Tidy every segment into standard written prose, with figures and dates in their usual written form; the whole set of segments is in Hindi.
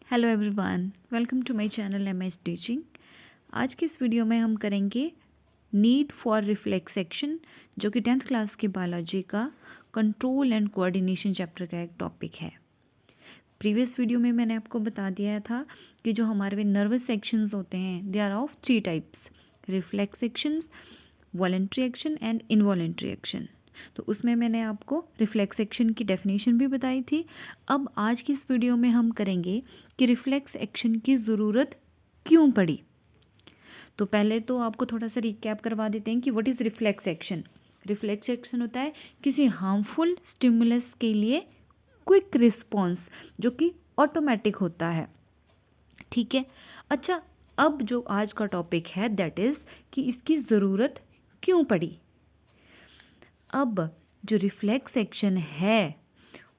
Hello everyone, welcome to my channel MS teaching. आज की इस वीडियो में हम करेंगे नीड फॉर रिफ्लेक्स एक्शन, जो कि 10th क्लास की बायोलॉजी का कंट्रोल एंड कोऑर्डिनेशन चैप्टर का एक टॉपिक है। प्रीवियस वीडियो में मैंने आपको बता दिया था कि जो हमारे नर्वस एक्शंस होते हैं they are of 3 types: reflex actions, voluntary action and involuntary action. तो उसमें मैंने आपको रिफ्लेक्स एक्शन की डेफिनेशन भी बताई थी। अब आज की इस वीडियो में हम करेंगे कि रिफ्लेक्स एक्शन की ज़रूरत क्यों पड़ी। तो पहले तो आपको थोड़ा सा रिकैप करवा देते हैं कि what is reflex action. Reflex action होता है किसी हार्मफुल स्टिमुलस के लिए क्विक रिस्पॉन्स, जो कि ऑटोमेटिक होता है। ठीक है। अच्छा, अब जो आज का टॉपिक है दैट इज़ कि इसकी ज़रूरत क्यों पड़ी। अब जो रिफ्लेक्स एक्शन है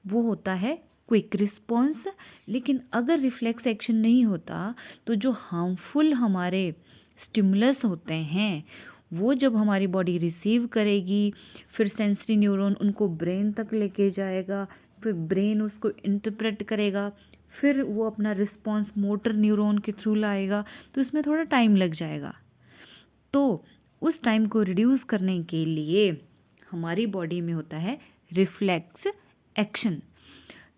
वो होता है क्विक रिस्पॉन्स, लेकिन अगर रिफ्लेक्स एक्शन नहीं होता तो जो हार्मफुल हमारे स्टिमुलस होते हैं वो जब हमारी बॉडी रिसीव करेगी, फिर सेंसरी न्यूरॉन उनको ब्रेन तक लेके जाएगा, फिर ब्रेन उसको इंटरप्रेट करेगा, फिर वो अपना रिस्पॉन्स मोटर न्यूरॉन के थ्रू लाएगा, तो इसमें थोड़ा टाइम लग जाएगा। तो उस टाइम को रिड्यूस करने के लिए हमारी बॉडी में होता है रिफ्लेक्स एक्शन।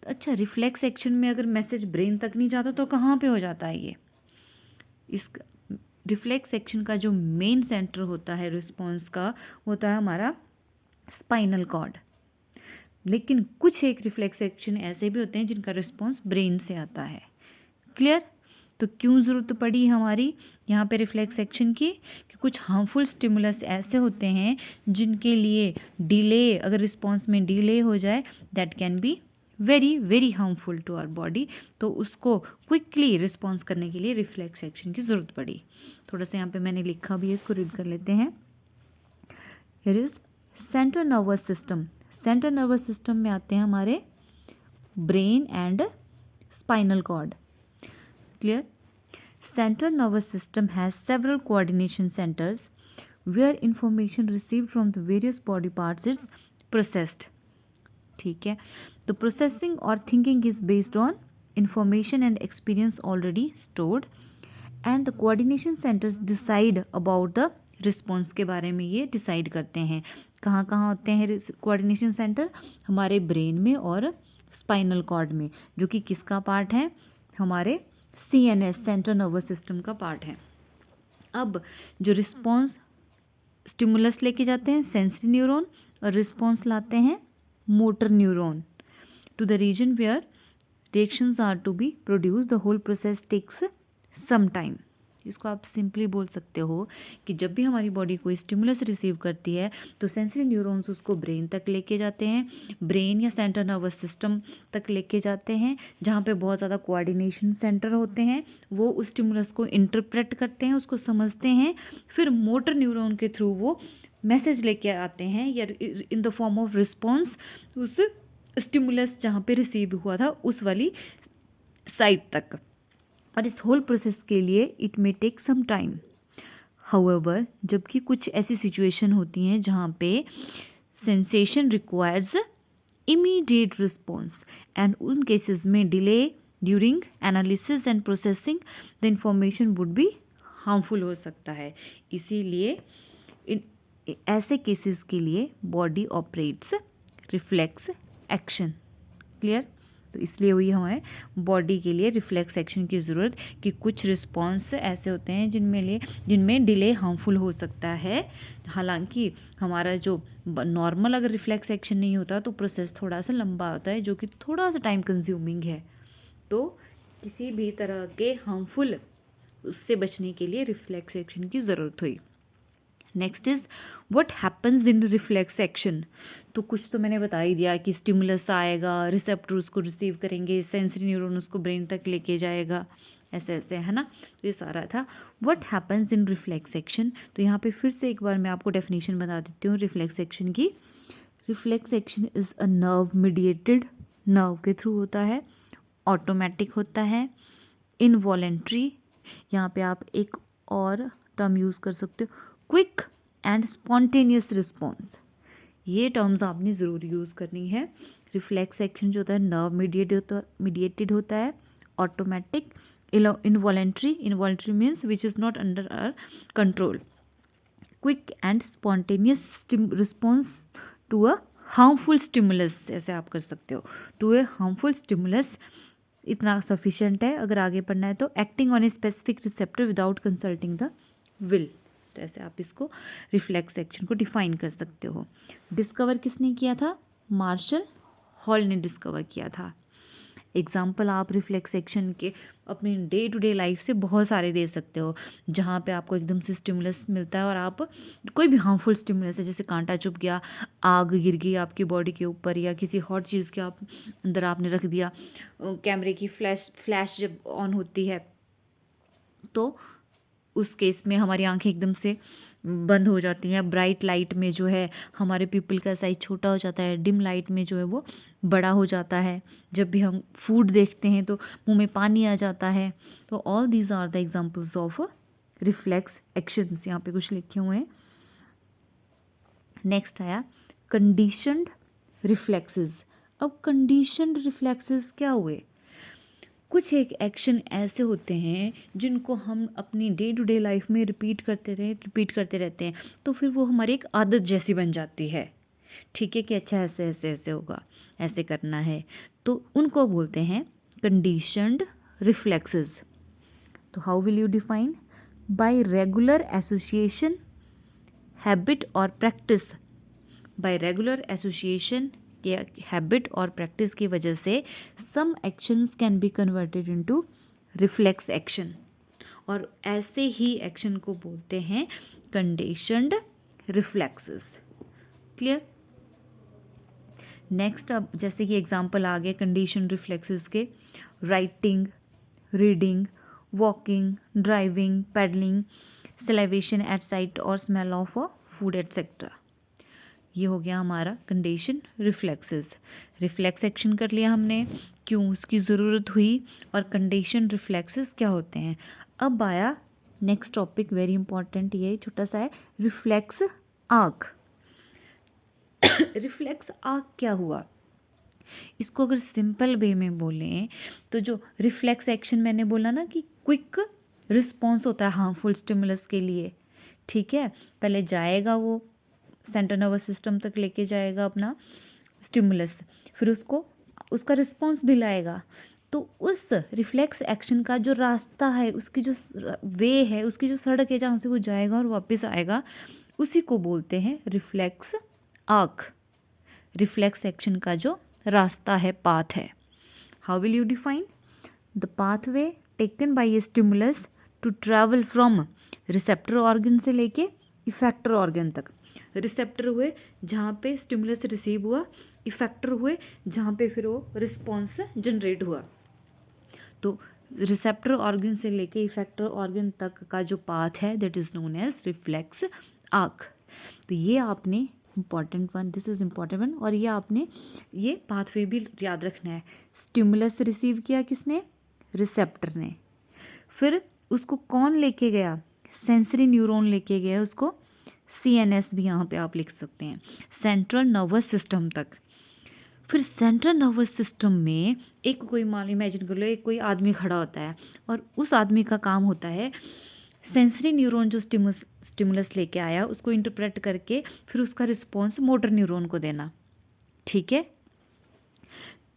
अच्छा, रिफ्लेक्स एक्शन में अगर मैसेज ब्रेन तक नहीं जाता तो कहाँ पे हो जाता है ये? इस रिफ्लेक्स एक्शन का जो मेन सेंटर होता है रिस्पॉन्स का होता है हमारा स्पाइनल कॉर्ड। लेकिन कुछ एक रिफ्लेक्स एक्शन ऐसे भी होते हैं जिनका रिस्पॉन्स ब्रेन से आता है। क्लियर? तो क्यों ज़रूरत पड़ी हमारी यहाँ पे रिफ्लेक्स एक्शन की? कि कुछ हार्मफुल स्टिमुलस ऐसे होते हैं जिनके लिए डिले, अगर रिस्पॉन्स में डिले हो जाए that can be very very harmful to our body. तो उसको क्विकली रिस्पॉन्स करने के लिए रिफ्लेक्स एक्शन की ज़रूरत पड़ी। थोड़ा सा यहाँ पे मैंने लिखा भी है, इसको रीड कर लेते हैं। Here is central nervous system. Central nervous system में आते हैं हमारे brain and spinal cord. Clear? Central nervous system has several coordination centers where information received from the various body parts is processed. ठीक है, तो प्रोसेसिंग और thinking is based on information and experience already stored, and the coordination centres decide about the response के बारे में ये डिसाइड करते हैं। कहाँ कहाँ होते हैं कोऑर्डिनेशन सेंटर? हमारे ब्रेन में और स्पाइनल कॉर्ड में, जो कि किसका पार्ट है? हमारे CNS, सेंट्रल नर्वस सिस्टम का पार्ट है। अब जो रिस्पॉन्स स्टिमुलस लेके जाते हैं सेंसरी न्यूरॉन, और रिस्पॉन्स लाते हैं motor neuron to the region where reactions are to be produce. The whole process takes some time. इसको आप सिंपली बोल सकते हो कि जब भी हमारी बॉडी कोई स्टिमुलस रिसीव करती है तो सेंसरी न्यूरॉन्स उसको ब्रेन तक लेके जाते हैं, ब्रेन या सेंट्रल नर्वस सिस्टम तक लेके जाते हैं, जहाँ पे बहुत ज़्यादा कोऑर्डिनेशन सेंटर होते हैं। वो उस स्टिमुलस को इंटरप्रेट करते हैं, उसको समझते हैं, फिर मोटर न्यूरॉन के थ्रू वो मैसेज लेके आते हैं या in the form of response उस स्टिमुलस जहाँ पे रिसीव हुआ था उस वाली साइट तक। और इस होल प्रोसेस के लिए it may take some time. However, जबकि कुछ ऐसी सिचुएशन होती हैं जहाँ पे sensation requires immediate response, and उन केसेस में delay during analysis and processing the information would be harmful हो सकता है। इसीलिए ऐसे केसेस के लिए body operates reflex action. Clear? तो इसलिए हुई हमें बॉडी के लिए रिफ्लेक्स एक्शन की ज़रूरत कि कुछ रिस्पॉन्स ऐसे होते हैं जिनमें डिले हार्मफुल हो सकता है। हालांकि हमारा जो नॉर्मल अगर रिफ्लेक्स एक्शन नहीं होता तो प्रोसेस थोड़ा सा लंबा होता है, जो कि थोड़ा सा टाइम कंज्यूमिंग है। तो किसी भी तरह के हार्मफुल उससे बचने के लिए रिफ्लेक्स एक्शन की ज़रूरत हुई। Next is what happens in reflex action. तो कुछ तो मैंने बता ही दिया कि स्टिमुलस आएगा, रिसेप्टर उसको रिसीव करेंगे, सेंसरी न्यूरॉन उसको ब्रेन तक लेके जाएगा, ऐसे ऐसे, है ना। तो ये सारा था what happens in reflex action. तो यहाँ पे फिर से एक बार मैं आपको डेफिनेशन बता देती हूँ रिफ्लेक्स एक्शन की। Reflex action is a nerve mediated, nerve के थ्रू होता है, ऑटोमेटिक होता है, इनवॉलेंट्री, यहाँ पे आप एक और टर्म यूज़ कर सकते हो, क्विक एंड स्पॉन्टेनियस रिस्पॉन्स। ये टर्म्स आपने ज़रूर यूज़ करनी है। रिफ्लेक्स एक्शन जो होता है नर्व मीडिएटेड होता है, automatic, involuntary. Involuntary means which is not under our control. Quick and spontaneous response to a harmful stimulus, ऐसे आप कर सकते हो. To a harmful stimulus इतना सफिशिएंट है. अगर आगे पढ़ना है तो acting on a specific receptor without consulting the will. तो ऐसे आप इसको रिफ्लेक्स एक्शन को डिफाइन कर सकते हो. डिस्कवर किसने किया था? मार्शल हॉल ने डिस्कवर किया था. एग्जाम्पल आप रिफ्लेक्स एक्शन के अपनी डे टू डे लाइफ से बहुत सारे दे सकते हो, जहाँ पे आपको एकदम से स्टिमुलस मिलता है और आप कोई भी हार्मफुल स्टिमुलस है, जैसे कांटा चुभ गया, आग गिर गई आपकी बॉडी के ऊपर, या किसी हॉट चीज़ के आप अंदर आपने रख दिया, कैमरे की फ्लैश जब ऑन होती है तो उस केस में हमारी आंखें एकदम से बंद हो जाती हैं. ब्राइट लाइट में जो है हमारे पीपल का साइज छोटा हो जाता है, डिम लाइट में जो है वो बड़ा हो जाता है. जब भी हम फूड देखते हैं तो मुंह में पानी आ जाता है. तो all these are the examples of reflex actions. यहाँ पे कुछ लिखे हुए हैं. नेक्स्ट आया कंडीशनड रिफ्लेक्सेस. अब कंडीशनड रिफ्लेक्सेस क्या हुए? कुछ एक एक्शन ऐसे होते हैं जिनको हम अपनी डे टू डे लाइफ में रिपीट करते रहते हैं, तो फिर वो हमारी एक आदत जैसी बन जाती है. ठीक है कि अच्छा ऐसे ऐसे ऐसे होगा, ऐसे करना है, तो उनको बोलते हैं कंडीशनड रिफ्लेक्सेस. तो how will you define? By regular association, habit और प्रैक्टिस. बाय रेगुलर एसोसिएशन के हैबिट और प्रैक्टिस की वजह से some actions can be converted into reflex action, और ऐसे ही एक्शन को बोलते हैं कंडीशनड रिफ्लेक्सेस. क्लियर? नेक्स्ट, अब जैसे कि एग्जांपल आ गए कंडीशन रिफ्लेक्सेस के, writing, reading, walking, driving, pedalling, salivation at sight और स्मेल ऑफ फूड एटसेट्रा. ये हो गया हमारा कंडीशन रिफ्लेक्सेस. रिफ्लेक्स एक्शन कर लिया हमने, क्यों उसकी ज़रूरत हुई, और कंडीशन रिफ्लेक्सेस क्या होते हैं. अब आया नेक्स्ट टॉपिक, वेरी इंपॉर्टेंट, ये छोटा सा है, रिफ्लेक्स आर्क. रिफ्लेक्स आर्क क्या हुआ? इसको अगर सिंपल वे में बोलें तो जो रिफ्लेक्स एक्शन मैंने बोला ना कि क्विक रिस्पॉन्स होता है हार्मफुल स्टिमुलस के लिए. ठीक है, पहले जाएगा वो सेंट्रल नर्वस सिस्टम तक लेके जाएगा अपना स्टिमुलस, फिर उसका रिस्पॉन्स भी लाएगा. तो उस रिफ्लेक्स एक्शन का जो रास्ता है, उसकी जो वे है, उसकी जो सड़क है जहाँ से वो जाएगा और वापस आएगा, उसी को बोलते हैं रिफ्लेक्स आर्क. रिफ्लेक्स एक्शन का जो रास्ता है, पाथ है. How will you define? The pathway taken by a stimulus to travel from receptor organ से लेके इफेक्टर ऑर्गन तक. रिसेप्टर हुए जहाँ पे स्टिमुलस रिसीव हुआ, इफेक्टर हुए जहाँ पे फिर वो रिस्पॉन्स जनरेट हुआ. तो रिसेप्टर ऑर्गन से लेके इफेक्टर ऑर्गन तक का जो पाथ है, that is known as reflex arc. तो ये आपने important one, this is important one, और ये आपने ये पाथवे भी याद रखना है. स्टिमुलस रिसीव किया किसने? रिसेप्टर ने. फिर उसको कौन लेके गया? सेंसरी न्यूरॉन लेके गया उसको. CNS भी यहाँ पे आप लिख सकते हैं, सेंट्रल नर्वस सिस्टम तक. फिर सेंट्रल नर्वस सिस्टम में एक कोई मान इमेजिन कर लो, एक कोई आदमी खड़ा होता है और उस आदमी का काम होता है सेंसरी न्यूरॉन जो स्टिमुलस लेके आया उसको इंटरप्रेट करके फिर उसका रिस्पॉन्स मोटर न्यूरॉन को देना. ठीक है,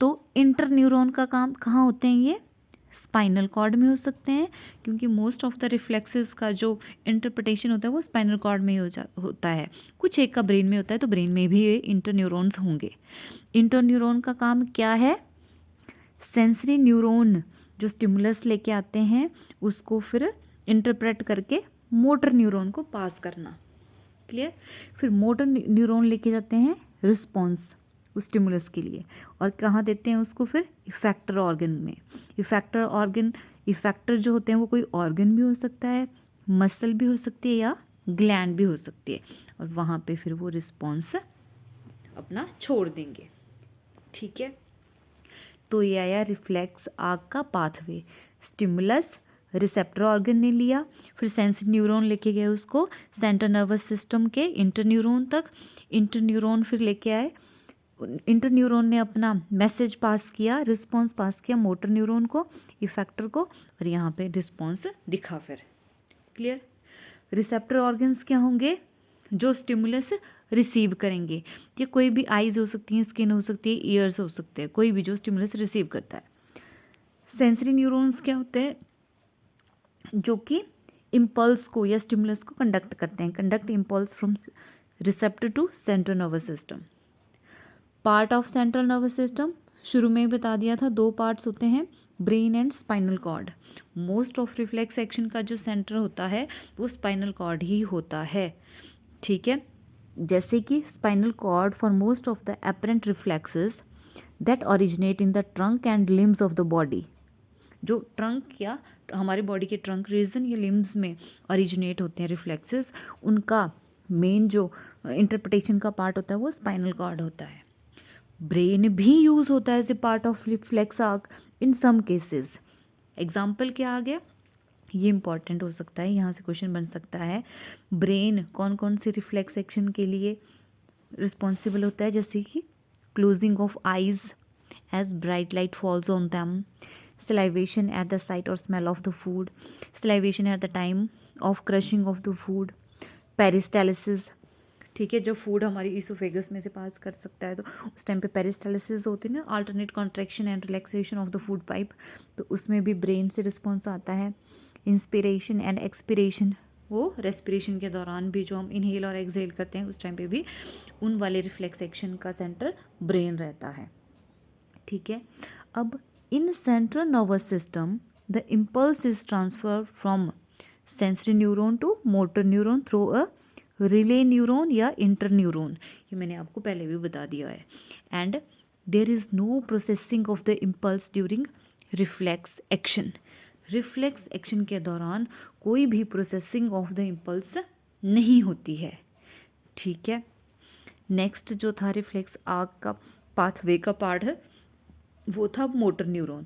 तो इंटर न्यूरॉन का काम कहाँ होते हैं? ये स्पाइनल कॉर्ड में हो सकते हैं, क्योंकि मोस्ट ऑफ द रिफ्लेक्सेस का जो इंटरप्रिटेशन होता है वो स्पाइनल कॉर्ड में ही होता है. कुछ एक का ब्रेन में होता है, तो ब्रेन में भी ये इंटर न्यूरॉन्स होंगे. इंटर न्यूरॉन का काम क्या है? सेंसरी न्यूरॉन जो स्टिमुलस लेके आते हैं उसको फिर इंटरप्रेट करके मोटर न्यूरॉन को पास करना. क्लियर? फिर मोटर न्यूरॉन लेके जाते हैं रिस्पॉन्स उस स्टिमुलस के लिए, और कहाँ देते हैं उसको? फिर इफेक्टर ऑर्गन में. इफेक्टर ऑर्गन, इफेक्टर जो होते हैं वो कोई ऑर्गन भी हो सकता है, मसल भी हो सकती है, या ग्लैंड भी हो सकती है, और वहाँ पे फिर वो रिस्पॉन्स अपना छोड़ देंगे. ठीक है, तो ये आया रिफ्लेक्स आर्क का पाथवे. स्टिमुलस रिसेप्टर ऑर्गन ने लिया, फिर सेंसरी न्यूरॉन लेके गए उसको सेंट्रल नर्वस सिस्टम के इंटर न्यूरॉन तक. इंटर न्यूरॉन फिर लेके आए इंटरन्यूरॉन ने अपना मैसेज पास किया, रिस्पॉन्स पास किया मोटर न्यूरॉन को, इफेक्टर को, और यहाँ पे रिस्पॉन्स दिखा फिर। क्लियर। रिसेप्टर ऑर्गन्स क्या होंगे, जो स्टिमुलस रिसीव करेंगे। ये कोई भी आईज हो सकती हैं, स्किन हो सकती है, ईयर्स हो सकते हैं, कोई भी जो स्टिमुलस रिसीव करता है। सेंसरी न्यूरॉन्स क्या होते हैं, जो कि इम्पल्स को या स्टिमुलस को कंडक्ट करते हैं, conduct impulse from receptor to central nervous system. Part of central nervous system शुरू में ही बता दिया था, दो पार्ट्स होते हैं, brain and spinal cord. Most of reflex action का जो सेंटर होता है वो स्पाइनल कॉर्ड ही होता है। ठीक है, जैसे कि spinal cord for most of the apparent reflexes that originate in the trunk and limbs of the body. जो ट्रंक या हमारे बॉडी के ट्रंक रीजन या लिम्स में ओरिजिनेट होते हैं रिफ्लेक्सेस, उनका मेन जो इंटरप्रिटेशन का पार्ट होता है वो स्पाइनल कॉर्ड होता है। ब्रेन भी यूज़ होता है as a part of reflex arc in some cases. Example क्या आ गया, ये इंपॉर्टेंट हो सकता है, यहाँ से क्वेश्चन बन सकता है। ब्रेन कौन कौन से रिफ्लेक्स एक्शन के लिए रिस्पॉन्सिबल होता है, जैसे कि closing of eyes as bright light falls on them, salivation at the sight or smell of the food, salivation at the time of crushing of the food, peristalsis। ठीक है, जब फूड हमारी इसोफेगस में से पास कर सकता है तो उस टाइम पे पेरिस्टालिसिस होती है ना, alternate contraction and relaxation of the food pipe, तो उसमें भी ब्रेन से रिस्पॉन्स आता है। इंस्पिरेशन एंड एक्सपिरेशन, वो रेस्पिरेशन के दौरान भी जो हम इनहेल और एक्सहेल करते हैं उस टाइम पे भी उन वाले रिफ्लेक्स एक्शन का सेंटर ब्रेन रहता है। ठीक है, अब in central nervous system the impulse is transferred from sensory neuron to motor neuron through a relay neuron या interneuron, ये मैंने आपको पहले भी बता दिया है। and there is no processing of the impulse during reflex action। Reflex action के दौरान कोई भी प्रोसेसिंग ऑफ द इम्पल्स नहीं होती है। ठीक है, नेक्स्ट जो था रिफ्लेक्स आर्क का पाथवे का पार्ट है वो था मोटर न्यूरॉन।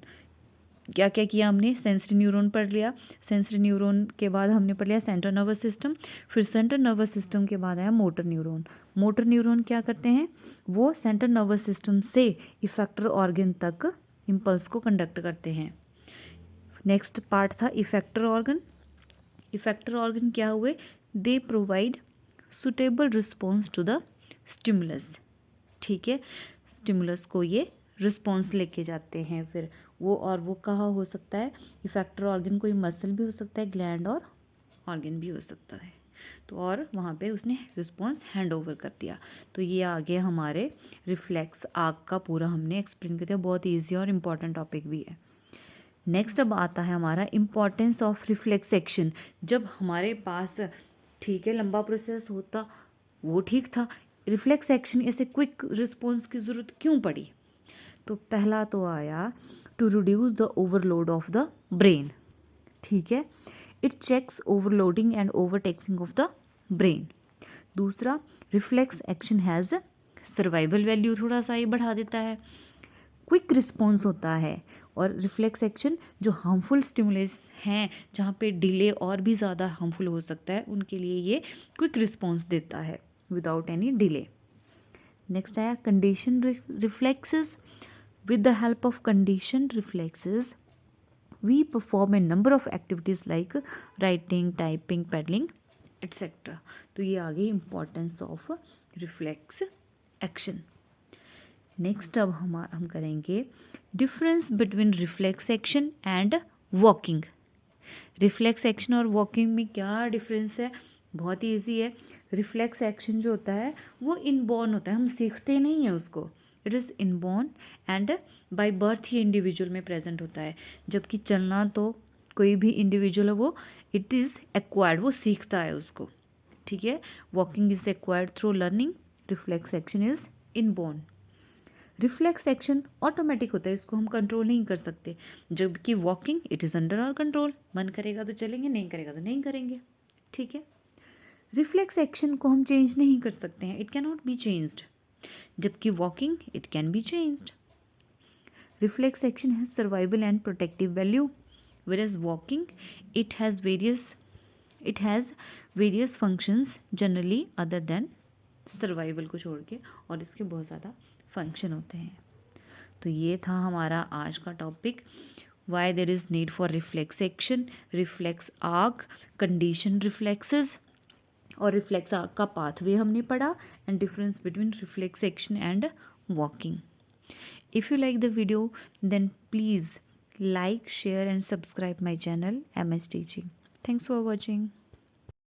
क्या क्या किया हमने, सेंसरी न्यूरॉन पढ़ लिया, सेंसरी न्यूरॉन के बाद हमने पढ़ लिया सेंट्रल नर्वस सिस्टम, फिर सेंट्रल नर्वस सिस्टम के बाद आया मोटर न्यूरॉन। मोटर न्यूरॉन क्या करते हैं, वो सेंट्रल नर्वस सिस्टम से इफेक्टर ऑर्गन तक इम्पल्स को कंडक्ट करते हैं। नेक्स्ट पार्ट था इफेक्टर ऑर्गन। इफेक्टर ऑर्गन क्या हुए, they provide suitable response to the stimulus. ठीक है, स्टिमुलस को ये रिस्पॉन्स लेके जाते हैं फिर वो, और वो कहाँ हो सकता है, इफेक्टर ऑर्गन कोई मसल भी हो सकता है, ग्लैंड और ऑर्गन भी हो सकता है, तो और वहाँ पे उसने रिस्पॉन्स हैंड ओवर कर दिया। तो ये आ गया हमारे रिफ्लेक्स आर्क का पूरा हमने एक्सप्लेन कर दिया, बहुत ईजी और इम्पॉर्टेंट टॉपिक भी है। नेक्स्ट अब आता है हमारा इम्पॉर्टेंस ऑफ रिफ्लेक्स एक्शन। जब हमारे पास ठीक है लंबा प्रोसेस होता वो ठीक था, रिफ्लेक्स एक्शन ऐसे क्विक रिस्पॉन्स की ज़रूरत क्यों पड़ी, तो पहला तो आया to reduce the overload of the brain. ठीक है, it checks overloading and overtaxing of the brain. दूसरा, reflex action has survival value, थोड़ा सा ये बढ़ा देता है, क्विक रिस्पॉन्स होता है। और रिफ्लेक्स एक्शन जो हार्मफुल स्टिमुलस हैं, जहाँ पे डिले और भी ज़्यादा हार्मफुल हो सकता है, उनके लिए ये क्विक रिस्पॉन्स देता है विदाउट एनी डिले। नेक्स्ट आया condition reflexes. With the help of conditioned reflexes, we perform a number of activities like writing, typing, pedaling, etc. तो ये आ गई importance of reflex action. Next अब हम करेंगे difference between reflex action and walking. reflex action और walking में क्या difference है, बहुत ही ईजी है। रिफ्लेक्स एक्शन जो होता है वो इनबॉर्न होता है, हम सीखते नहीं हैं उसको, it is inborn and by birth he individual में प्रेजेंट होता है। जबकि चलना तो कोई भी इंडिविजुअल है वो इट इज़ एक्वायर्ड, वो सीखता है उसको। ठीक है, walking is acquired through learning, reflex action is inborn. Reflex action automatic होता है, इसको हम कंट्रोल नहीं कर सकते, जबकि walking it is under our control, मन करेगा तो चलेंगे, नहीं करेगा तो नहीं करेंगे। ठीक है, रिफ्लेक्स एक्शन को हम चेंज नहीं कर सकते हैं, it can not be changed, जबकि walking it can be changed. Reflex action has survival and protective value, whereas walking it has various functions generally other than survival को छोड़ के, और इसके बहुत ज़्यादा फंक्शन होते हैं। तो ये था हमारा आज का topic, why there is need for reflex action, reflex arc, condition reflexes और रिफ्लेक्स आर्क का पाथवे हमने पढ़ा, and difference between reflex action and walking. If you like the video, then please like, share and subscribe my channel MS Teaching. Thanks for watching.